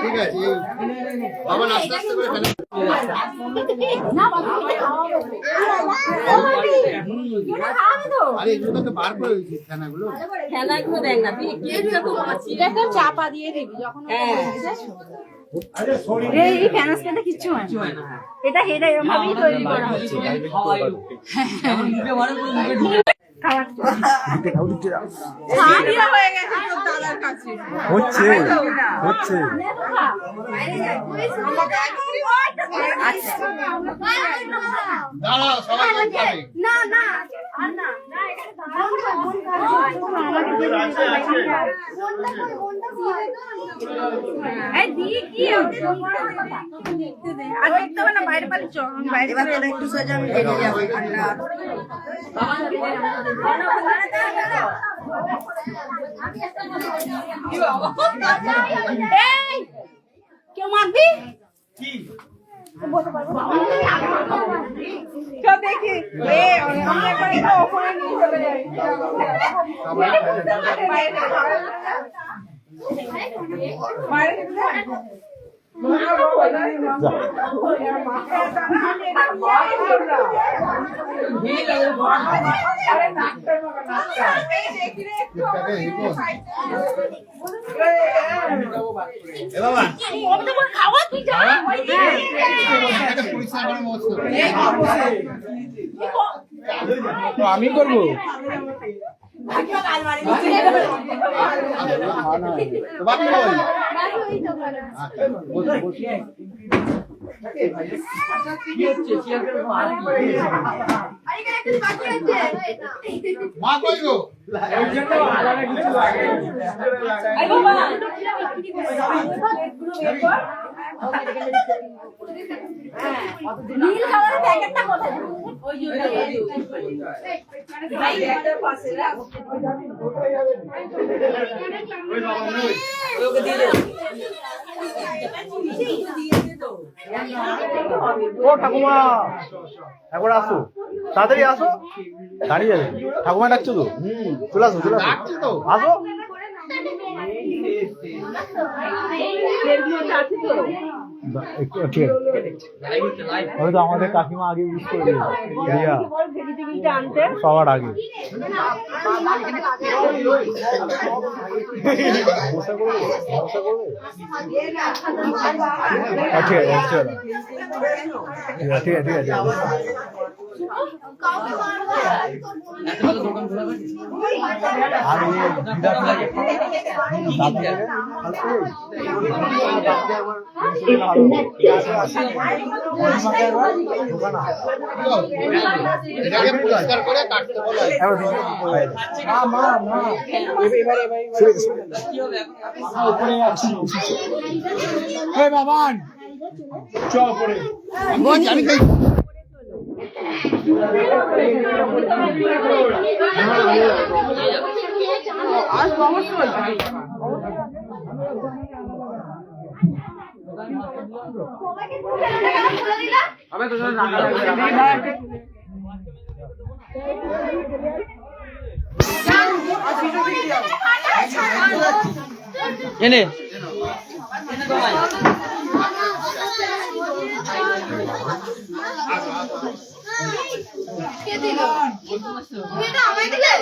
ঠিক আছে বাবা আস্তে আস্তে করে ফেলে আরে এগুলো তো বার করে দিয়েছিস খেলাগুলো দেখ না চাপা দিয়ে দিবি যখন এই ফ্যানাসটা কিচ্ছু হয় না এটা হেডা এরকম ভাবেই তৈরি করা হচ্ছে বাইরে পালি বাইরে একটু সোজা আমি যাবো কেউ মারবি দেখি আমি করবো মা কই গো নীল কালারের প্যাকেটটা কোথায় ও ঠাকুমা এখন আসো তাড়াতাড়ি আসো দাঁড়িয়ে যাবে ঠাকুমা ডাকছো তো চলে আসো চলে আসো আসো ঠিক আছে তো আমাদের কাকিমা আগে ইউজ করে সবার আগে ঠিক আছে ঠিক আছে ঠিক আছে বাবান চল পরে আমি খাই এনে কে দিল এটা আমায় দিলে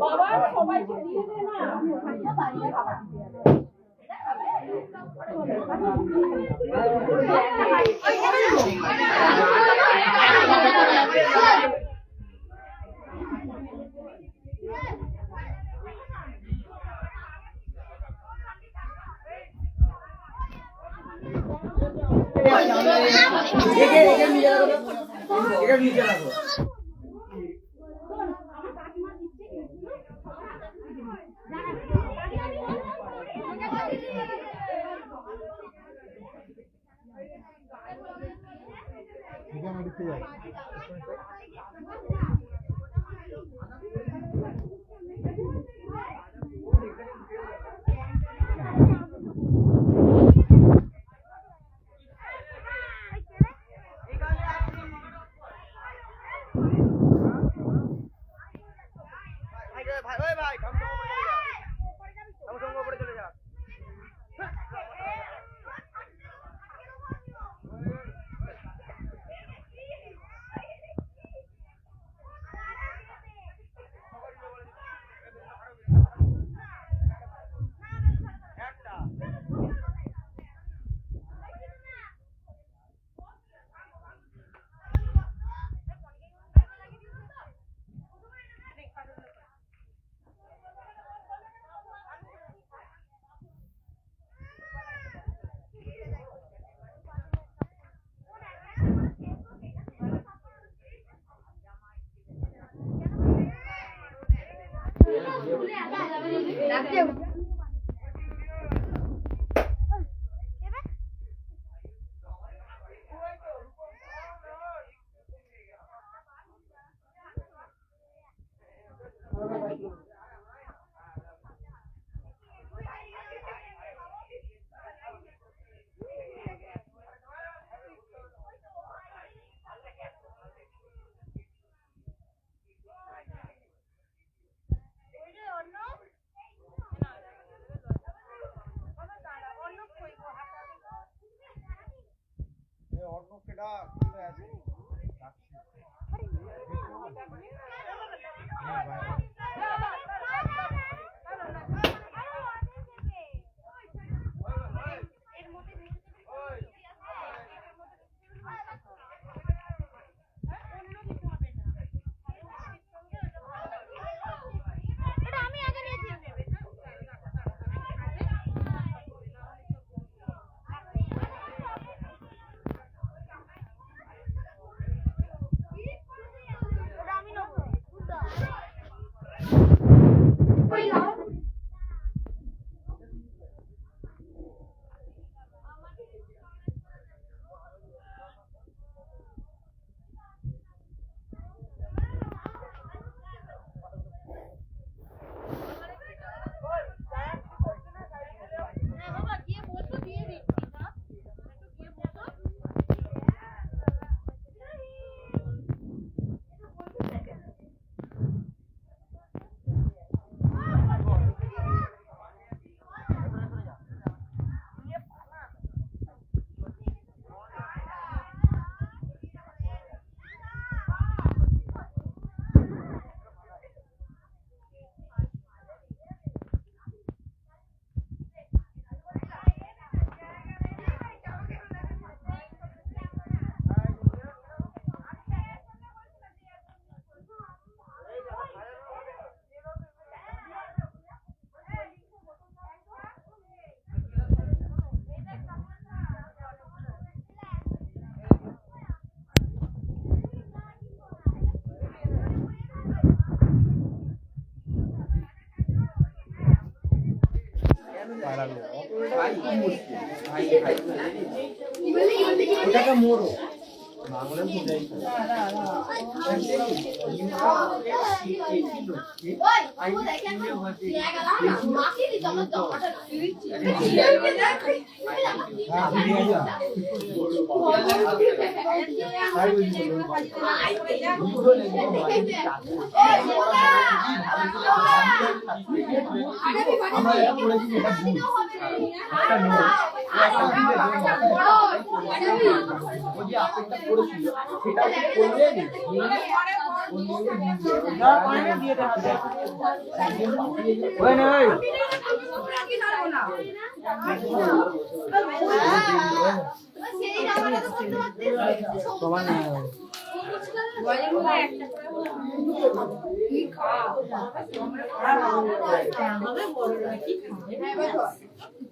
বাবা সবাইকে দিয়ে দে না ওটাকে মোড়ো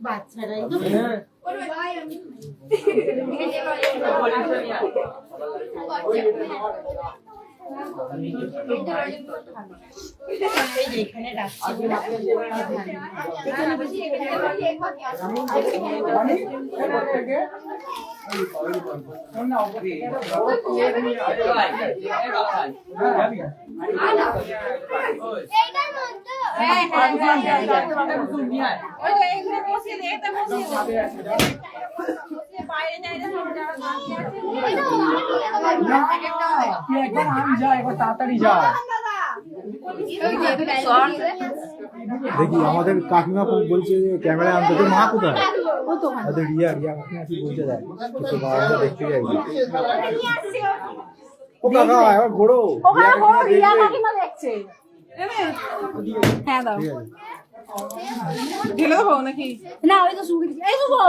বাচ্চারাই এখানে তাড়াতাড়ি যা দেখি আমাদের কাকিমা বলছে যে ক্যামেরা আনতে তো মা কোথায় আমাদের রিয়া কাকিমা কি বলছে দেখ কিছু বাবা দেখতে যাই ও কাকা এবার ঘোড়ো রিয়া কাকিমা দেখছে হ্যাঁ দাও ঢেলে দেবো নাকি? না ওই তো শুকিয়ে দিচ্ছি এই শুকো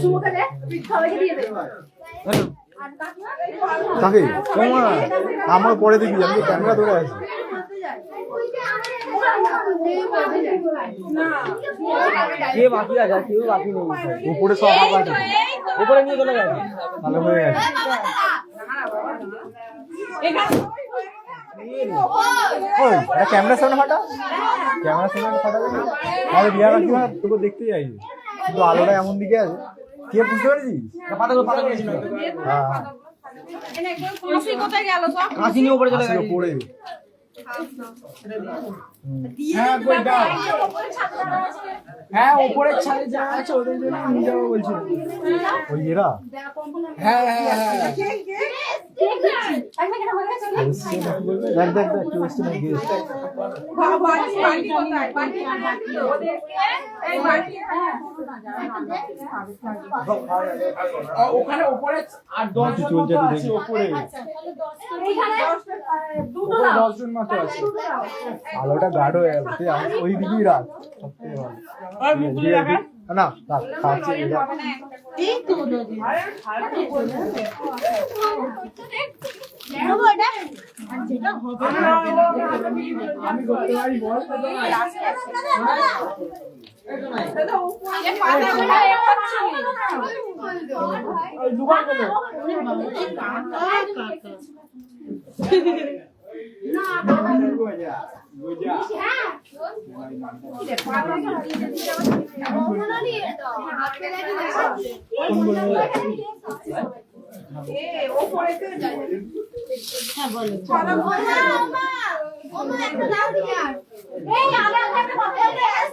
শুকোকে দে সবাইকে দিয়ে দে কাকে তোমার আমরা পরে দেখি আমি ক্যামেরা ধরে আছি কে বাকি আছে কেউ বাকি নেই উপরে সব বাকি উপরে নিয়ে চলে গেছে ভালো হয়ে গেছে ওই এটা ক্যামেরার সামনে ফাটা ক্যামেরার সামনে ফাটা যাবে তাহলে রিয়া কাকিমা তোকে দেখতে যাই কিন্তু আলোটা এমন দিকে আছে কে বুঝতে পারছিস হ্যাঁ কোথায় গেল সব? কাশি নিয়ে উপরে চলে গেছে উপরে হ্যাঁ কই দাও হ্যাঁ উপরে ছাদে যা আছে ওদের জন্য নিয়ে যাবো বলছি ওই এরা হ্যাঁ দেখ দেখ দেখ একটু এসছে নাকি ওখানে উপরে আর 10 জন মতো আছে উপরে এইখানে দুটো 10 জন মতো আছে আলোটা গাঢ় হয়ে গেছে ওই দিকেই রাখ না না খাচ্ছি আমি করতে পারি বল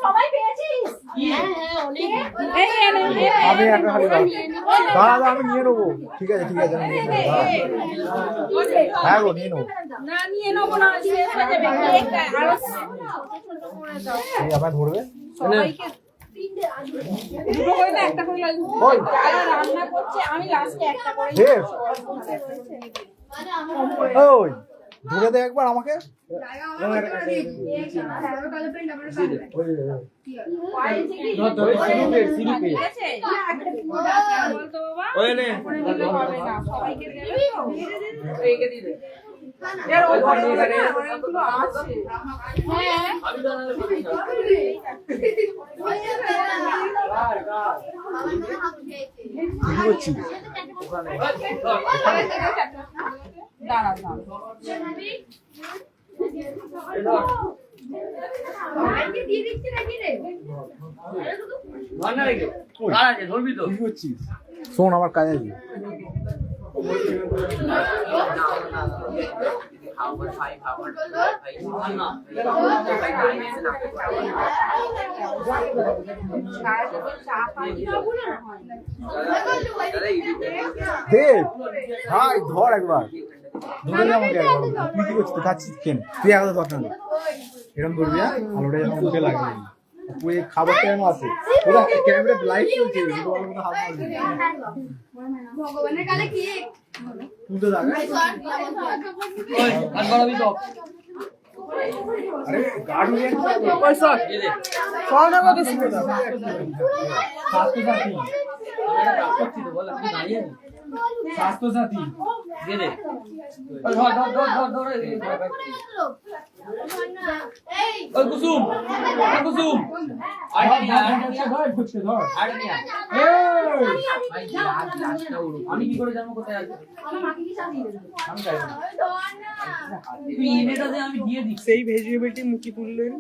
সবাই পেয়েছিস আমি একটা খালি দাঁড়া আমি নিয়ে নেবো ঠিক আছে আমি নিয়ে নেবো হ্যাঁ গো নিয়ে নেবো না নিয়ে নেবো না শেষ হয়ে যাবে আমায় ধরবে দুটো করে না একটা করে লাগবে ওই যারা রান্না করছে আমি লাস্টে একটা করে দেব ওই ধরে দে একবার আমাকে বলতো বাবা সবাইকে দেবে অনেকগুলো আছে কি করছিস দাঁড়া কি করছিস শোন আমার কাজ আছে দেব হাই ধর একবার ধরে দে আমাকে একবার তুই কি করছিস খাচ্ছিস কেন তুই একবার দরকার নেই এরকম করবি আলোটা যেন মুখে লাগে তুই খাবারটা যেন আসে পুরো ক্যামেরা লাইভ চলছে ভগবানের কালে কি তুই তো দেখ আর বড় বিপদ আরে গাড়ি নিয়ে পয়সা সব না কত ছিল স্বাস্থ্য সাথী স্বাস্থ্য সাথী আমি কি করে জানবো কোথায় আছে? তুই এনেটা যে আমি দিয়ে দিচ্ছি। সেই ভেজিটেবিলিটি মুখি তুললেন।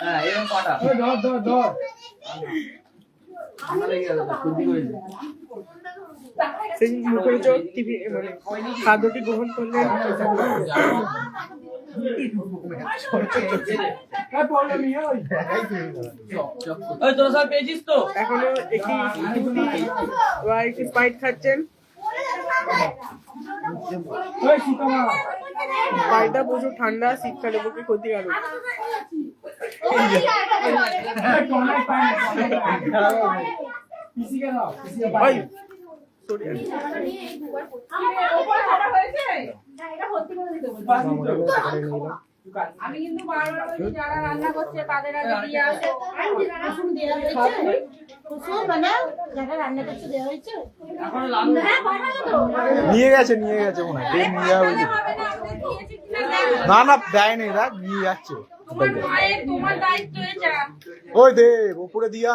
হ্যাঁ এরকম কটা সেই মুখের চোখ টিভি মানে খাদ্যটি গ্রহণ করলেন। ওই তোরা সব পেয়েছিস তো? এখনো একটি স্প্রাইট খাচ্ছেন। স্প্রাইটটা প্রচুর ঠান্ডা, শীতকালে পক্ষে ক্ষতিকারক। ভাই আমি কিন্তু বারবার বলছি যারা রান্না করছে তাদের আগে দিয়ে আসো। নিয়ে গেছে মনে হয় ট্রেন নিয়ে যাবে হবে না, ওদের দিয়েছি কিনা দেখো। না না দেয়নি এরা নিয়ে যাচ্ছে তোমার মায়ের তোমার দায়িত্ব এটা। ওই দেব উপরে দিয়া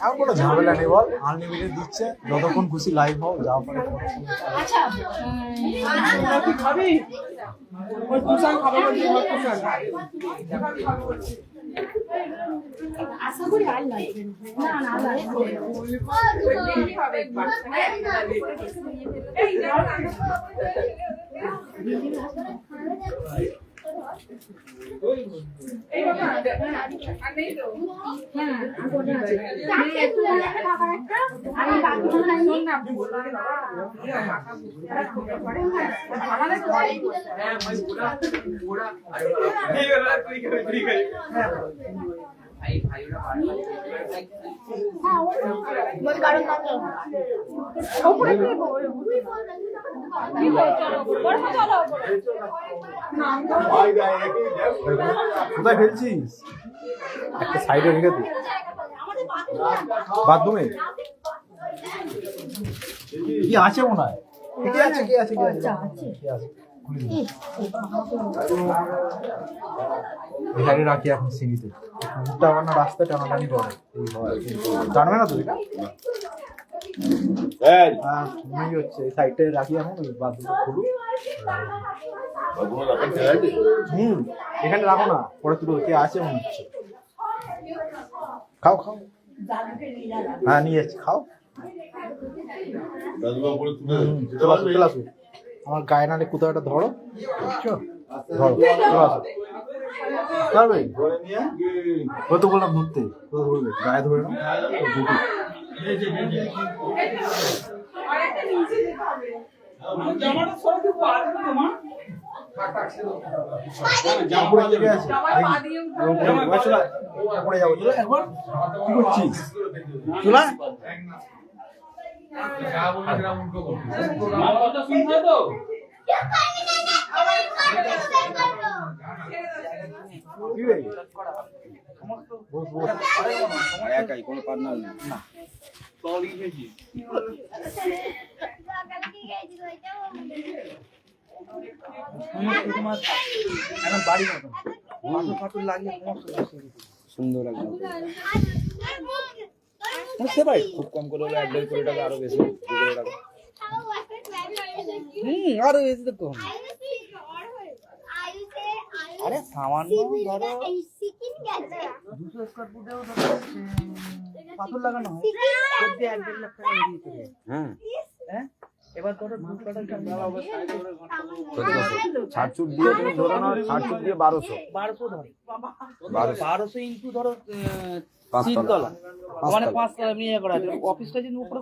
আর কোনো ঝামেলা নেই বল, আনলিমিটেড দিচ্ছে, যতক্ষণ খুশি লাইভ হও যাও পারে। খাবি ওই কুসান খাবে বলছি, কুসান আশা করি আর লাগবে না। না না লাগবে। কি হবে একবার? এই যাও না। এই বাবা, আর নেই তো? আমাদের ঘরে কোথায় ফেলছিস? একটা সাইডে রেখে দে, বাথরুমে কি আছে মনে হয়। কি আছে কি আছে কি আছে এখানে রাখি এখন সিমিতে। মুখটা আমার না রাস্তা টানাটানি করে, এই হয় জানবে না তো এটা। হ্যাঁ তুমি হচ্ছে এই সাইডে রাখি এখন, ওই বাথরুমটা খুলু। এখানে রাখো না, পরে তুলো। কে আছে মনে হচ্ছে, খাও খাও। হ্যাঁ নিয়ে যাচ্ছি, খাও। চলে আসো চলে আসো, আমার গায়ে নালে কোথাও একটা ধরো, বুঝছো? ধরো চলে আসো। পারবে ওই তো বললাম ধরতে, তো ধরবে গায়ে ধরে না আরেকটা নিচে যেতে হবে। জামাটা সরে দিতে পারবে না মা? উপরে লেগে আছে। জামার পা দিয়ে উপরে যাবো, চলে একবার। কি করছিস চলে? আমার কথা শুনছো তো? কি রে? বস বস। একাই কোনো পার্টনার নেই। এখন বাড়ি মতন পাথর ফাথর লাগিয়ে সুন্দর একদম বুঝতে পারি। খুব কম করে হলে 1.5 কোটি টাকা, আরো বেশি 2 কোটি টাকা। আরো বেশি তো কম। আরে সামান্য ধরো 200 স্কয়ার ফুটেও ধরো পাথর লাগানো হয়, যদি 1.5 লাখ টাকা বেরিয়ে চলে। হ্যাঁ হ্যাঁ এবার ধরো 2 কাটা জঙ্গল অবস্থায় ধরে ছাড় ছুট দিয়ে তুমি ধরো না, ছাড় ছুট দিয়ে 1200 ধরো 1200 ইনটু ধরো 5 তলা মানে 5 তলা নিয়ে করা আছে। অফিসটা যদি উপরে